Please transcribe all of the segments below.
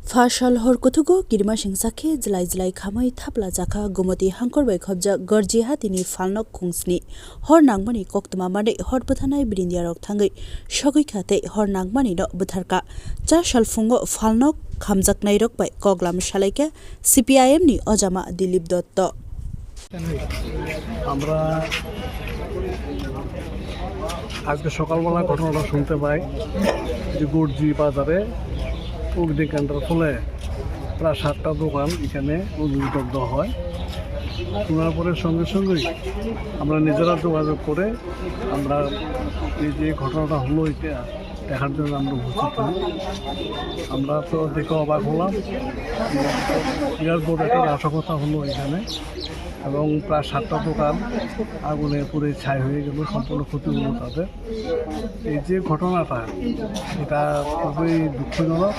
फाशल हरकुथुगो किरमा सिंसाखे जलाई जलाई खामै थापला जाखा गुमति हांखरबाय खबजा गर्जी हातिनि फालनक खुंसनि हर नांगमानि कक्तमा माने हर बथानाय बिरिन्दियारक थांगै सगै खाते हर नांगमानि न बुथारका चा सालफुंगो फालनक खामजाकनाय रकबाय कगलाम सालायका सीपीआईएम नि अजामा दिलीप दत्त আমরা আজকে সকালবেলা ঘটনাটা শুনতে পাই যে গর্জি বাজারে অগ্নিকাণ্ডের ফলে প্রায় 7টা দোকান এখানে অগ্নিদগ্ধ হয়। শোনার পরে সঙ্গে সঙ্গেই আমরা নিজেরা যোগাযোগ করে আমরা এই যে ঘটনাটা হলো এটা দেখার জন্য আমরা উপস্থিত হই। আমরা তো দেখে অবাক হলাম, বিরাট বড় একটা নাশকতা হলো এখানে এবং প্রায় 7টা দোকান আগুনে পুড়ে ছাই হয়ে গেল, সম্পূর্ণ ক্ষতি হলো তাদের। এই যে ঘটনাটা এটা খুবই দুঃখজনক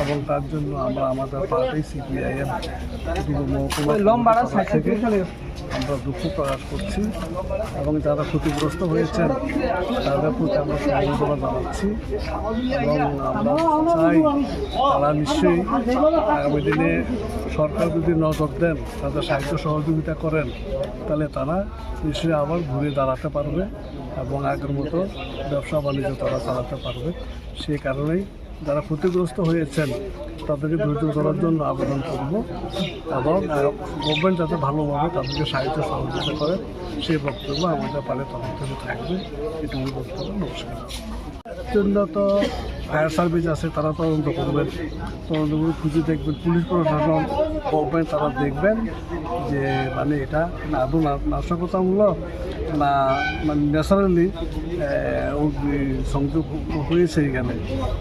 এবং তার জন্য আমরা আমাদের পার্টি সিপিআইএম মহকুমা থেকে আমরা দুঃখ প্রকাশ করছি এবং যারা ক্ষতিগ্রস্ত হয়েছেন তাদের প্রতি আমরা সমবেদনা জানাচ্ছি এবং আমরা চাই তারা নিশ্চয়ই আগামী দিনে সরকার যদি নজর দেন, তাদের সাহায্য সহযোগিতা করেন, তাহলে তারা নিশ্চয়ই আবার ঘুরে দাঁড়াতে পারবে এবং আগের মতো ব্যবসা বাণিজ্য তারা চালাতে পারবে। সেই কারণেই যারা ক্ষতিগ্রস্ত হয়েছেন তাদেরকে ধৈর্য ধরার জন্য আবেদন করব এবং গভর্নমেন্ট যাতে ভালোভাবে তাদেরকে সাহায্য সহযোগিতা করে সেই বক্তব্য আমাদের পালে তখন থেকে থাকবে। এটুকু বক্তব্য। নমস্কার। জন্য তো ফায়ার সার্ভিস আছে, তারা তদন্ত করবেন, তদন্ত করে খুঁজে দেখবেন, পুলিশ প্রশাসন গভর্নমেন্ট তারা দেখবেন যে মানে এটা আদৌ নাশকতামূলক না মানে ন্যাচারালি সংযোগ হয়েছে এখানে,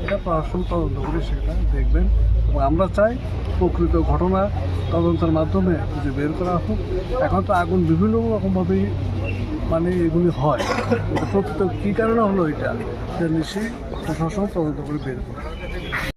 এটা প্রশাসন তদন্ত করে সেটা দেখবেন এবং আমরা চাই প্রকৃত ঘটনা তদন্তের মাধ্যমে খুঁজে বের করা হোক। এখন তো আগুন বিভিন্ন রকমভাবেই মানে এগুলি হয়, প্রকৃত কী কারণে হলো এটা নিশ্চয়ই প্রশাসন তদন্ত করে বের করে।